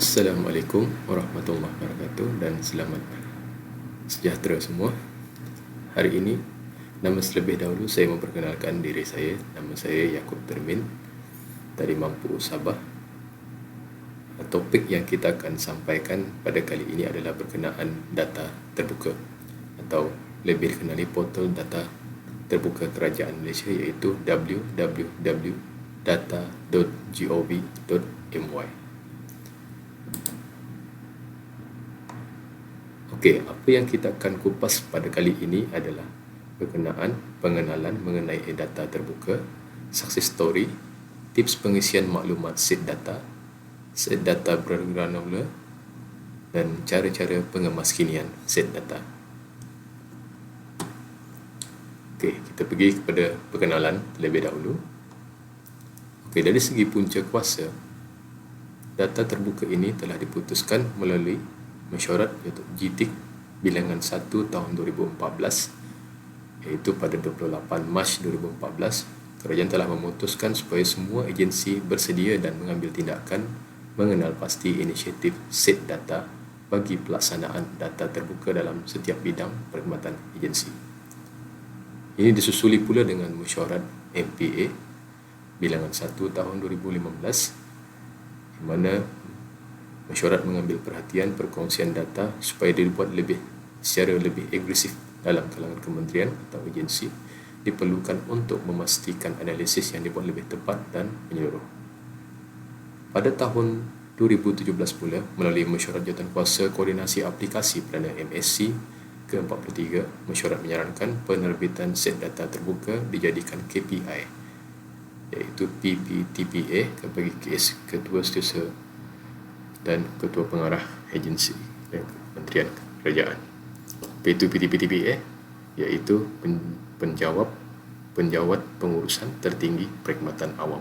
Assalamualaikum warahmatullahi wabarakatuh dan selamat sejahtera semua. Hari ini, terlebih dahulu saya memperkenalkan diri saya. Nama saya Yaakob Termin dari Mampu Sabah. Topik yang kita akan sampaikan pada kali ini adalah berkenaan data terbuka atau lebih dikenali portal data terbuka kerajaan Malaysia, iaitu www.data.gov.my. Okey, apa yang kita akan kupas pada kali ini adalah berkenaan pengenalan mengenai data terbuka, success story, tips pengisian maklumat set data bergranular dan cara-cara pengemaskinian set data. Okey, kita pergi kepada perkenalan terlebih dahulu. Okey, dari segi punca kuasa, data terbuka ini telah diputuskan melalui mesyuarat iaitu GTIC bilangan 1 tahun 2014, iaitu pada 28 Mac 2014. Kerajaan telah memutuskan supaya semua agensi bersedia dan mengambil tindakan mengenal pasti inisiatif set data bagi pelaksanaan data terbuka dalam setiap bidang perkhidmatan agensi. Ini disusuli pula dengan mesyuarat MPA bilangan 1 tahun 2015, di mana mesyuarat mengambil perhatian perkongsian data supaya dibuat secara lebih agresif dalam kalangan kementerian atau agensi, diperlukan untuk memastikan analisis yang dibuat lebih tepat dan menyeluruh. Pada tahun 2017 pula, melalui mesyuarat jawatankuasa koordinasi aplikasi Perdana MSc ke-43, mesyuarat menyarankan penerbitan set data terbuka dijadikan KPI, iaitu PPTPA bagi kes Ketua Setiausaha dan Ketua Pengarah Agensi dan Kementerian Kerajaan. Iaitu PPTPA, iaitu penjawat pengurusan tertinggi perkhidmatan awam.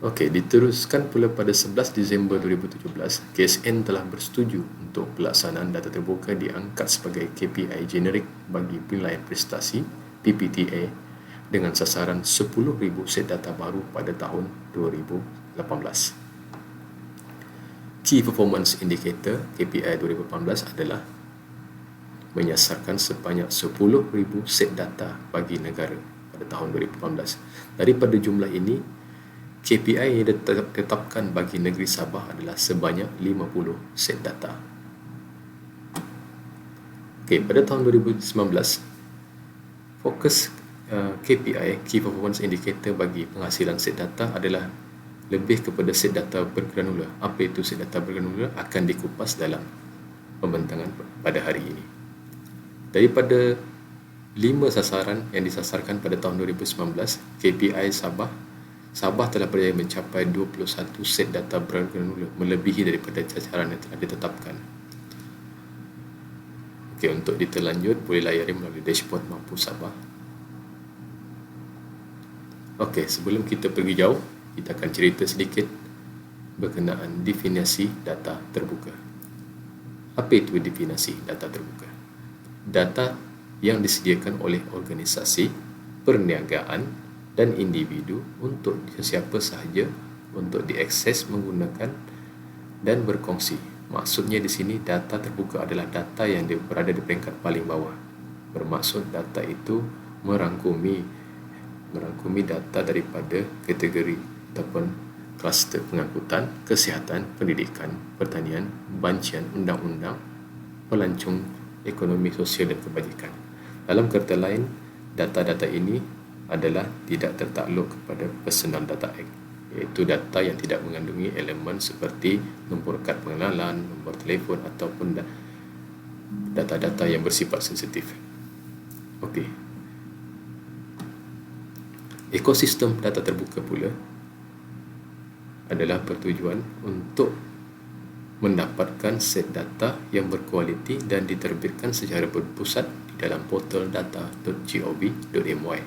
Okey, diteruskan pula pada 11 Disember 2017, KSN telah bersetuju untuk pelaksanaan data terbuka diangkat sebagai KPI generik bagi penilaian prestasi PPTA dengan sasaran 10,000 set data baru pada tahun 2018. Key Performance Indicator KPI 2018 adalah menyasarkan sebanyak 10,000 set data bagi negara pada tahun 2018. Daripada jumlah ini, KPI yang ditetapkan bagi negeri Sabah adalah sebanyak 50 set data. Okey, pada tahun 2019, fokus KPI, Key Performance Indicator bagi penghasilan set data adalah lebih kepada set data bergranular. Apa itu set data bergranular akan dikupas dalam pembentangan pada hari ini. Daripada 5 sasaran yang disasarkan pada tahun 2019, KPI Sabah telah berjaya mencapai 21 set data bergranular, melebihi daripada sasaran yang telah ditetapkan. Okey, untuk detail lanjut boleh layari melalui dashboard Mampu Sabah. Okey, sebelum kita pergi jauh, kita akan cerita sedikit berkenaan definisi data terbuka. Apa itu definisi data terbuka? Data yang disediakan oleh organisasi, perniagaan dan individu untuk sesiapa sahaja untuk diakses, menggunakan dan berkongsi. Maksudnya di sini data terbuka adalah data yang berada di peringkat paling bawah. Bermaksud data itu merangkumi data daripada kategori ataupun kluster pengangkutan, kesihatan, pendidikan, pertanian, bancian, undang-undang, pelancong ekonomi sosial dan kebajikan. Dalam kata lain, data-data ini adalah tidak tertakluk kepada Personal Data Act, iaitu data yang tidak mengandungi elemen seperti nombor kad pengenalan, nombor telefon ataupun data-data yang bersifat sensitif. Okey. Ekosistem data terbuka pula adalah bertujuan untuk mendapatkan set data yang berkualiti dan diterbitkan secara berpusat di dalam portal data.gov.my.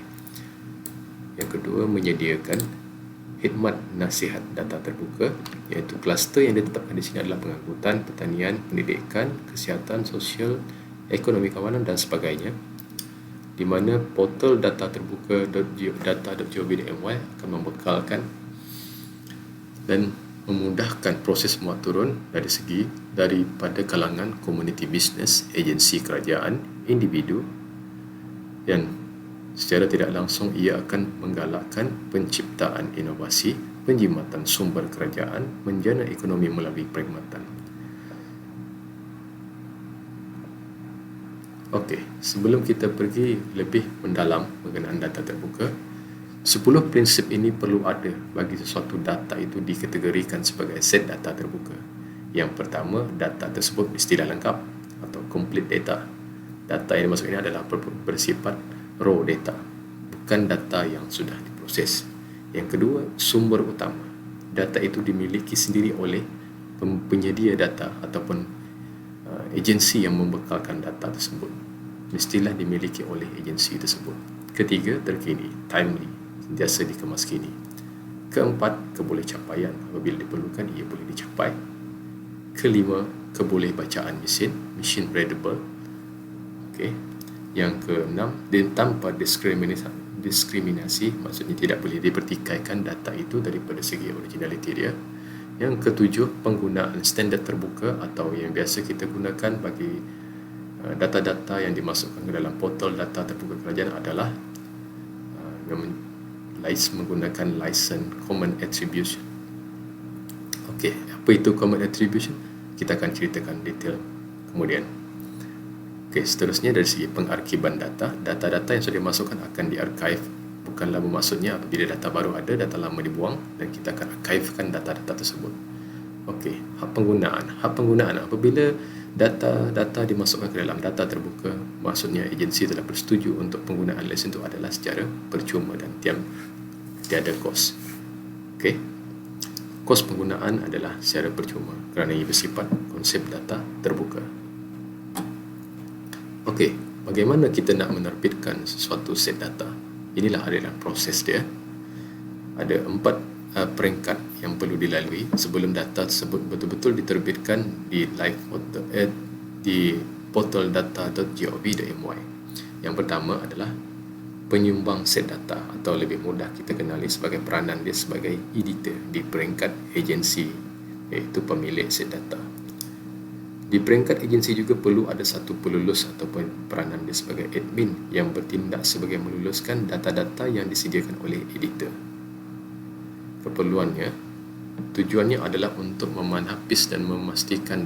Yang kedua, menyediakan khidmat nasihat data terbuka, iaitu kluster yang ditetapkan di sini adalah pengangkutan, pertanian, pendidikan, kesihatan, sosial, ekonomi kawanan dan sebagainya, di mana portal data terbuka data.gov.my akan membekalkan dan memudahkan proses muat turun dari segi daripada kalangan komuniti bisnes, agensi kerajaan, individu, dan secara tidak langsung ia akan menggalakkan penciptaan inovasi, penjimatan sumber kerajaan, menjana ekonomi melalui perkhidmatan. Okey, sebelum kita pergi lebih mendalam mengenai data terbuka, 10 prinsip ini perlu ada bagi sesuatu data itu dikategorikan sebagai set data terbuka. Yang pertama, data tersebut mestilah lengkap atau complete data. Data yang dimaksud ini adalah bersifat raw data, bukan data yang sudah diproses. Yang kedua, sumber utama. Data itu dimiliki sendiri oleh penyedia data ataupun agensi yang membekalkan data tersebut. Mestilah dimiliki oleh agensi tersebut. Ketiga, terkini, timely, sentiasa dikemas kini. Keempat, kebolehcapaian. Apabila diperlukan, ia boleh dicapai. Kelima, kebolehbacaan mesin, machine readable. Okey. Yang keenam, tanpa diskriminasi, maksudnya tidak boleh dipertikaikan data itu daripada segi originality dia. Yang ketujuh, penggunaan standard terbuka atau yang biasa kita gunakan bagi data-data yang dimasukkan ke dalam portal data terbuka kerajaan adalah menggunakan license common attribution. Okey, apa itu common attribution? Kita akan ceritakan detail kemudian. Okey, seterusnya dari segi pengarkiban data, data-data yang sudah dimasukkan akan diarchive. Bukanlah bermaksudnya apabila data baru ada, data lama dibuang dan kita akan archivekan data-data tersebut. Okey, hak penggunaan apabila data dimasukkan ke dalam data terbuka, maksudnya agensi telah bersetuju untuk penggunaan lesen itu adalah secara percuma dan tiada kos. Okey, kos penggunaan adalah secara percuma kerana ia bersifat konsep data terbuka. Okey, bagaimana kita nak menerbitkan sesuatu set data? Inilah adalah proses dia. Ada 4 peringkat yang perlu dilalui sebelum data tersebut betul-betul diterbitkan di di portal data.gov.my. Yang pertama adalah penyumbang set data atau lebih mudah kita kenali sebagai peranan dia sebagai editor di peringkat agensi, iaitu pemilik set data. Di peringkat agensi juga perlu ada satu pelulus ataupun peranan dia sebagai admin yang bertindak sebagai meluluskan data-data yang disediakan oleh editor. Tujuannya adalah untuk memanhapis dan memastikan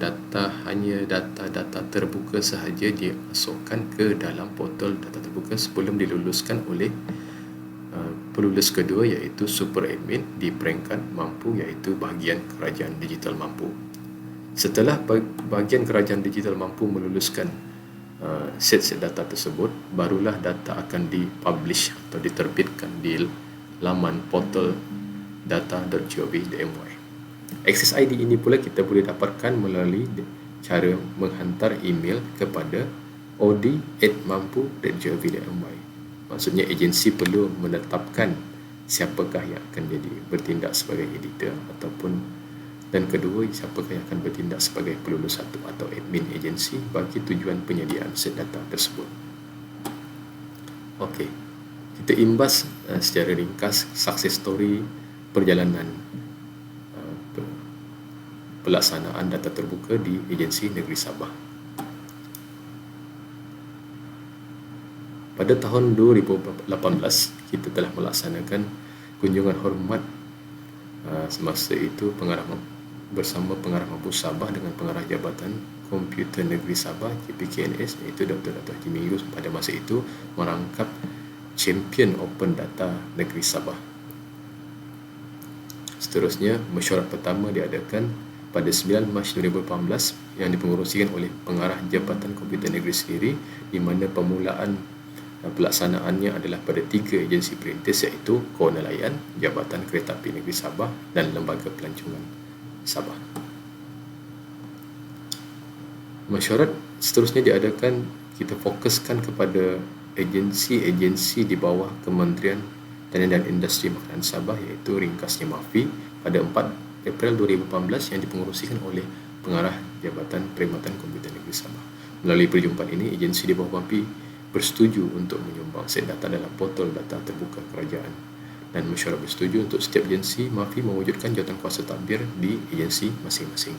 hanya data-data terbuka sahaja dimasukkan ke dalam portal data terbuka sebelum diluluskan oleh pelulus kedua, iaitu super admin di peringkat mampu, iaitu bahagian kerajaan digital mampu. Setelah bahagian kerajaan digital mampu meluluskan set-set data tersebut, barulah data akan dipublish atau diterbitkan di laman portal data.gov.my. Access ID ini pula kita boleh dapatkan melalui cara menghantar email kepada audi@mampu.gov.my. Maksudnya agensi perlu menetapkan siapakah yang akan jadi bertindak sebagai editor dan kedua siapakah yang akan bertindak sebagai pelulus satu atau admin agensi bagi tujuan penyediaan set data tersebut. Okey, kita imbas secara ringkas success story perjalanan pelaksanaan data terbuka di agensi negeri Sabah. Pada tahun 2018, kita telah melaksanakan kunjungan hormat semasa itu bersama Pengarah Mampu Sabah dengan Pengarah Jabatan Komputer Negeri Sabah JPKNS, iaitu Dr. Haji Minggu pada masa itu merangkap Champion Open Data Negeri Sabah. Seterusnya, mesyuarat pertama diadakan pada 9 Mac 2018 yang dipengerusikan oleh Pengarah Jabatan Komputer Negeri sendiri, di mana permulaan pelaksanaannya adalah pada 3 agensi perintis, iaitu Kor-Nelayan, Jabatan Kereta Api Negeri Sabah dan Lembaga Pelancongan Sabah. Mesyuarat seterusnya diadakan, kita fokuskan kepada agensi-agensi di bawah Kementerian Tanian dan Industri Makanan Sabah, iaitu ringkasnya MAFI, pada 4 April 2018 yang dipengerusikan oleh Pengarah Jabatan Perkhidmatan Komputer Negeri Sabah. Melalui perjumpaan ini, agensi di bawah MAFI bersetuju untuk menyumbang set data dalam portal data terbuka kerajaan dan mesyuarat bersetuju untuk setiap agensi MAFI mewujudkan jawatankuasa tadbir di agensi masing-masing.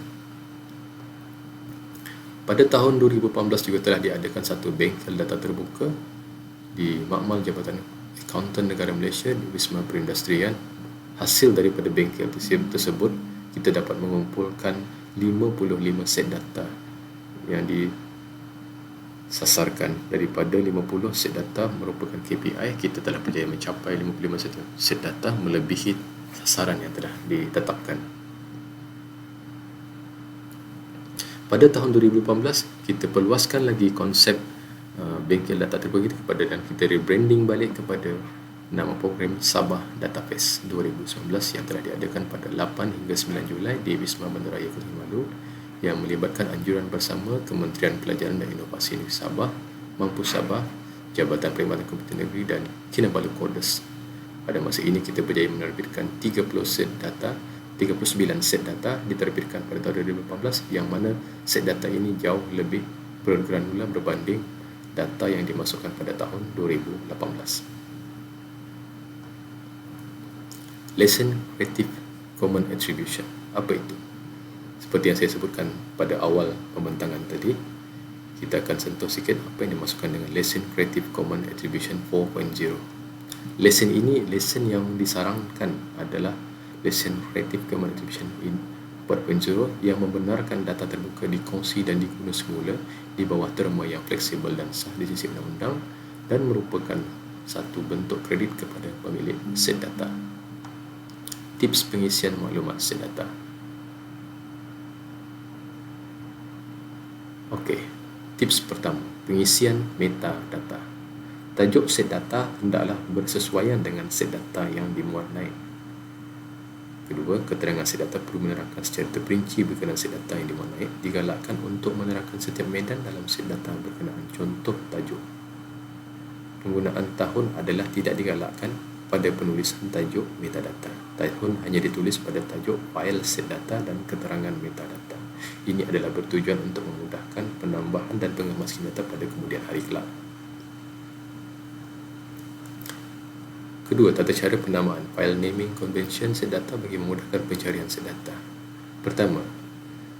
Pada tahun 2018 juga telah diadakan satu bengkel data terbuka di Makmal Jabatan Akauntan Negara Malaysia di Wisma Perindustrian. Hasil daripada bengkel tersebut, kita dapat mengumpulkan 55 set data yang disasarkan. Daripada 50 set data merupakan KPI, kita telah berjaya mencapai 55 set data, melebihi sasaran yang telah ditetapkan. Pada tahun 2018, kita perluaskan lagi konsep bengkel data terbuka kepada, dan kita rebranding balik kepada nama program Sabah Data Fest 2019 yang telah diadakan pada 8 hingga 9 Julai di Wisma Bandaraya Kota Kinabalu, yang melibatkan anjuran bersama Kementerian Pelajaran dan Inovasi Negeri Sabah, Mampu Sabah, Jabatan Perkhidmatan Komputer Negeri dan Kinabalu Kodes. Pada masa ini kita berjaya menerbitkan 39 set data diterbitkan pada tahun 2018, yang mana set data ini jauh lebih bergranular berbanding data yang dimasukkan pada tahun 2018. Lesson Creative Common Attribution. Apa itu? Seperti yang saya sebutkan pada awal pembentangan tadi, kita akan sentuh sikit apa yang dimasukkan dengan Lesson Creative Common Attribution 4.0. Lesson ini, lesson yang disarankan adalah Lesson Creative Common Attribution 4.0 yang membenarkan data terbuka dikongsi dan digunakan semula di bawah terma yang fleksibel dan sah di sisi undang-undang, dan merupakan satu bentuk kredit kepada pemilik set data. Tips pengisian maklumat set data. Okey, tips pertama, pengisian metadata. Tajuk set data hendaklah bersesuaian dengan set data yang dimuat naik. Kedua, keterangan set data perlu menerangkan secara terperinci berkenaan set data yang dimuat naik. Digalakkan untuk menerangkan setiap medan dalam set data berkenaan. Contoh tajuk. Penggunaan tahun adalah tidak digalakkan pada penulisan tajuk metadata. Tahun hanya ditulis pada tajuk fail set data dan keterangan metadata. Ini adalah bertujuan untuk memudahkan penambahan dan pengemasan data pada kemudian hari kelak. Kedua, tata cara penamaan file naming convention set data bagi memudahkan pencarian set data. Pertama,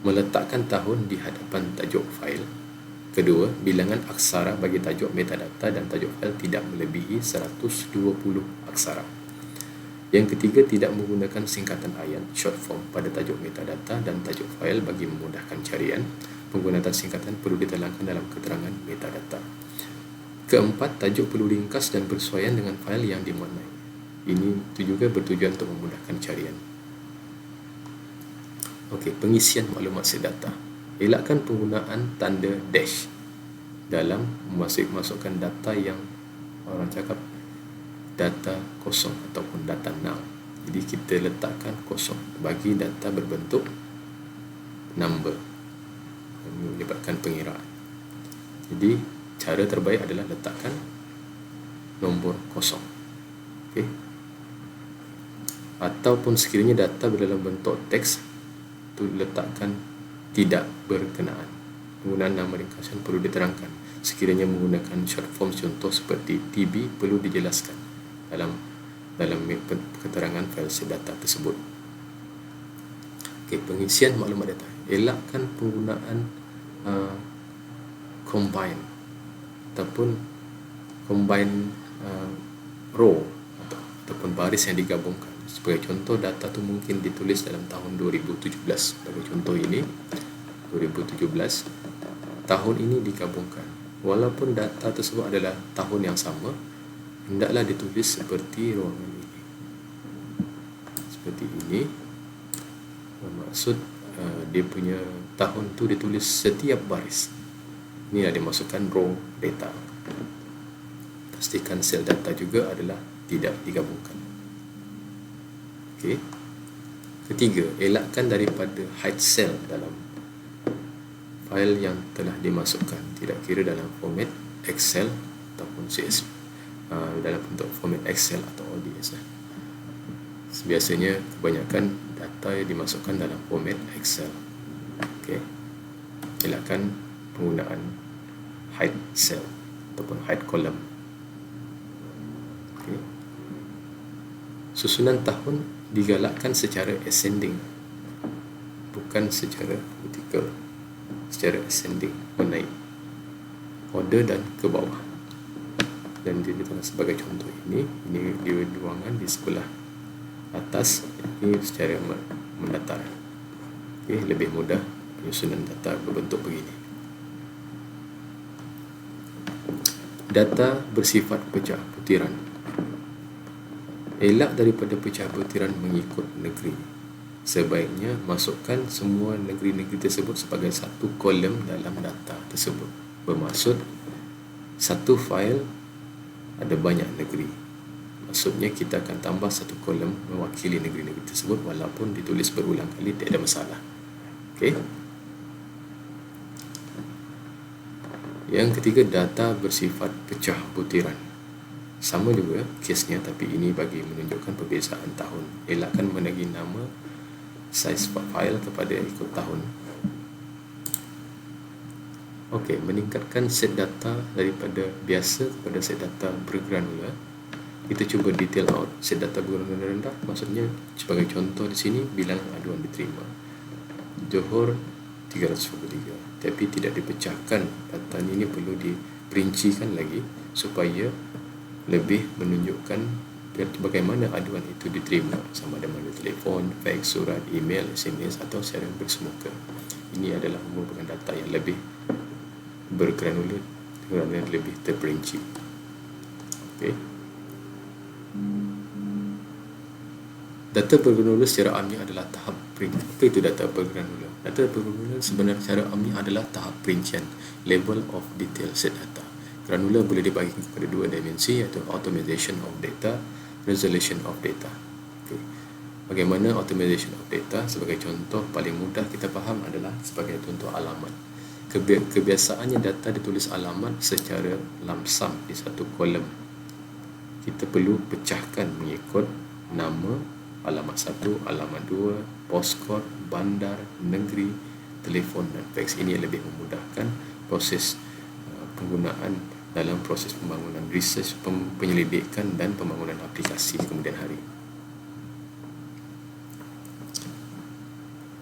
meletakkan tahun di hadapan tajuk fail. Kedua, bilangan aksara bagi tajuk metadata dan tajuk fail tidak melebihi 120 aksara. Yang ketiga, tidak menggunakan singkatan ayat short form pada tajuk metadata dan tajuk fail bagi memudahkan carian. Penggunaan singkatan perlu ditelangkan dalam keterangan metadata. Keempat, tajuk perlu ringkas dan bersesuaian dengan fail yang dimuat naik. Itu juga bertujuan untuk memudahkan carian. Okey, pengisian maklumat set data. Elakkan penggunaan tanda dash dalam memasukkan data yang orang cakap data kosong ataupun data null. Jadi kita letakkan kosong bagi data berbentuk number, melibatkan pengiraan. Jadi cara terbaik adalah letakkan nombor kosong. Okey. Ataupun sekiranya data berdalam bentuk teks, tu letakkan tidak berkenaan. Penggunaan nama ringkasan perlu diterangkan. Sekiranya menggunakan short form contoh seperti TB perlu dijelaskan dalam keterangan file set data tersebut. Okey, pengisian maklumat data. Elakkan penggunaan combine ataupun combine row ataupun baris yang digabungkan. Sebagai contoh, data tu mungkin ditulis dalam tahun 2017. Sebagai contoh ini 2017, tahun ini digabungkan. Walaupun data tersebut adalah tahun yang sama, hendaklah ditulis seperti ruangan ini. Seperti ini. Bermaksud dia punya tahun tu ditulis setiap baris. Inilah dimasukkan raw data. Pastikan sel data juga adalah tidak digabungkan. Okey. Ketiga, elakkan daripada hide cell dalam fail yang telah dimasukkan, tidak kira dalam format Excel ataupun CSV, dalam bentuk format Excel atau ODS. Biasanya kebanyakan data yang dimasukkan dalam format Excel. Okey. Elakkan penggunaan hide cell ataupun hide column. Okey. Susunan tahun digalakkan secara ascending, bukan secara vertical, secara ascending, menaik order dan ke bawah. Dan ditulis sebagai contoh ini di ruangan di sebelah atas, ini secara mendatar. Okay, lebih mudah penyusunan data berbentuk begini. Data bersifat pecah butiran. Elak daripada pecah butiran mengikut negeri. Sebaiknya masukkan semua negeri-negeri tersebut sebagai satu kolom dalam data tersebut. Bermaksud satu fail ada banyak negeri. Maksudnya kita akan tambah satu kolom mewakili negeri-negeri tersebut walaupun ditulis berulang kali, tidak ada masalah. Okey. Yang ketiga, data bersifat pecah butiran. Sama juga kesnya, tapi ini bagi menunjukkan perbezaan tahun. Elakkan menagi nama saiz fail kepada ikut tahun. Okey, meningkatkan set data daripada biasa kepada set data bergranular. Kita cuba detail out set data bergranular rendah. Maksudnya sebagai contoh di sini, bilang aduan diterima Johor 323, tapi tidak dipecahkan. Data ini perlu diperincikan lagi supaya lebih menunjukkan bagaimana aduan itu diterima, sama ada mana telefon, fax, surat, email, SMS atau secara bersemuka. Ini adalah merupakan data yang lebih bergranular, lebih terperinci. Okey. Data bergranular secara amnya adalah tahap perincian. Apa itu data bergranular? Data bergranular sebenarnya secara amnya adalah tahap perincian, level of detail set data. Granular boleh dibagi kepada dua dimensi, iaitu automation of data, resolution of data. Okay. Bagaimana automation of data? Sebagai contoh paling mudah kita faham adalah sebagai contoh alamat. Kebiasaannya data ditulis alamat secara lamsam di satu kolom. Kita perlu pecahkan mengikut nama, alamat 1, alamat 2, postcode, bandar, negeri, telefon dan fax. Ini lebih memudahkan proses penggunaan dalam proses pembangunan research, penyelidikan dan pembangunan aplikasi di kemudian hari.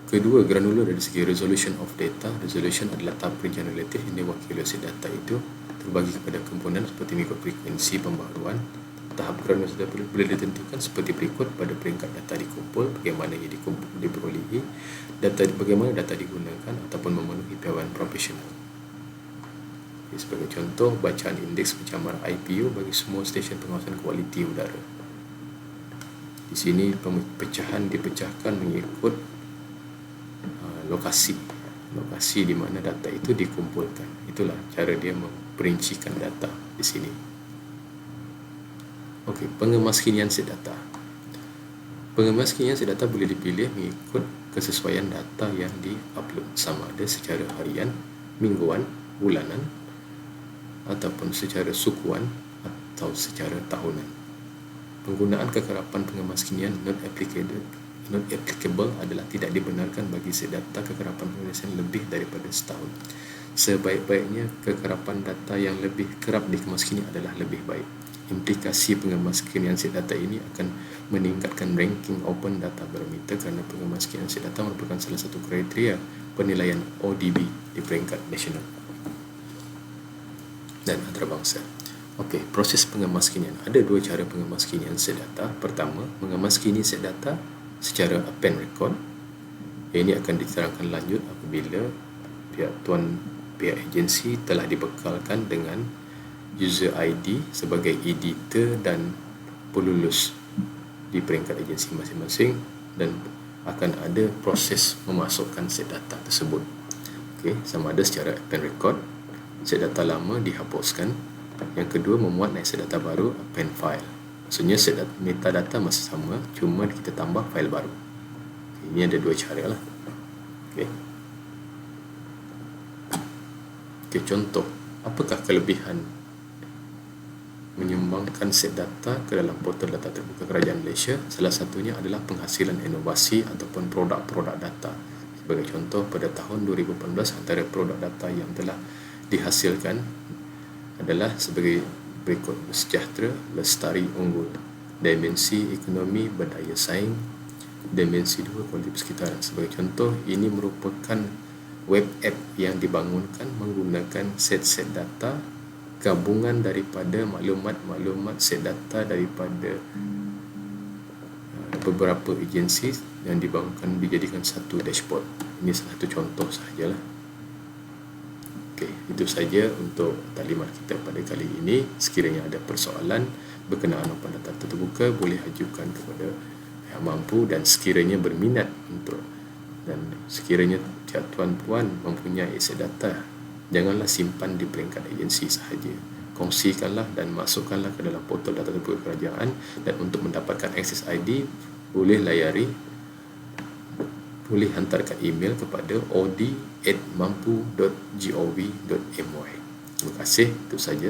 Kedua, granular dari segi resolution of data. Resolution adalah tahap perincian relatif yang diwakili oleh data itu terbagi kepada komponen seperti mengikut frekuensi pembaharuan. Tahap granular sudah boleh ditentukan seperti berikut pada peringkat data dikumpul, bagaimana ia diperolehi, bagaimana data digunakan ataupun memenuhi piawaian profesional. Sebagai contoh, bacaan indeks pencemaran IPU bagi semua stesen pengawasan kualiti udara. Di sini pecahan dipecahkan mengikut lokasi di mana data itu dikumpulkan. Itulah cara dia memperincikan data di sini. Okey, pengemaskinian set data. Pengemaskinian set data boleh dipilih mengikut kesesuaian data yang di-upload, sama ada secara harian, mingguan, bulanan, ataupun secara sukuan atau secara tahunan. Penggunaan kekerapan pengemaskinian not applicable adalah tidak dibenarkan bagi set data kekerapan penulisan lebih daripada setahun. Sebaik-baiknya kekerapan data yang lebih kerap dikemaskini adalah lebih baik. Implikasi pengemaskinian set data ini akan meningkatkan ranking Open Data Barometer kerana pengemaskinian set data merupakan salah satu kriteria penilaian ODB di peringkat nasional dan antarabangsa. Okey, proses pengemaskinian. Ada dua cara pengemaskinian set data. Pertama, mengemaskini set data secara append record. Ini akan diterangkan lanjut apabila pihak agensi telah dibekalkan dengan user ID sebagai editor dan pelulus di peringkat agensi masing-masing, dan akan ada proses memasukkan set data tersebut. Okey, sama ada secara append record, set data lama dihapuskan. Yang kedua, memuat naik set data baru, append file. Maksudnya set data, metadata masih sama, cuma kita tambah fail baru. Ini ada dua cara lah. Okey, contoh, apakah kelebihan menyumbangkan set data ke dalam portal data terbuka Kerajaan Malaysia? Salah satunya adalah penghasilan inovasi ataupun produk-produk data. Sebagai contoh, pada tahun 2018 antara produk data yang telah dihasilkan adalah sebagai berikut: sejahtera, lestari, unggul. dimensi ekonomi berdaya saing, dimensi 2 kualiti persekitaran. Sebagai contoh, ini merupakan web app yang dibangunkan menggunakan set-set data gabungan daripada maklumat-maklumat set data daripada beberapa agensi yang dibangunkan dijadikan satu dashboard. Ini salah satu contoh sahajalah. Okey, itu saja untuk taklimat kita pada kali ini. Sekiranya ada persoalan berkenaan open data terbuka, boleh ajukan kepada yang mampu, dan sekiranya berminat untuk, dan sekiranya tuan-puan mempunyai aset data, janganlah simpan di peringkat agensi sahaja. Kongsikanlah dan masukkanlah ke dalam portal data terbuka kerajaan, dan untuk mendapatkan akses ID boleh hantarkan email kepada audi@mampu.gov.my. Terima kasih, itu saja.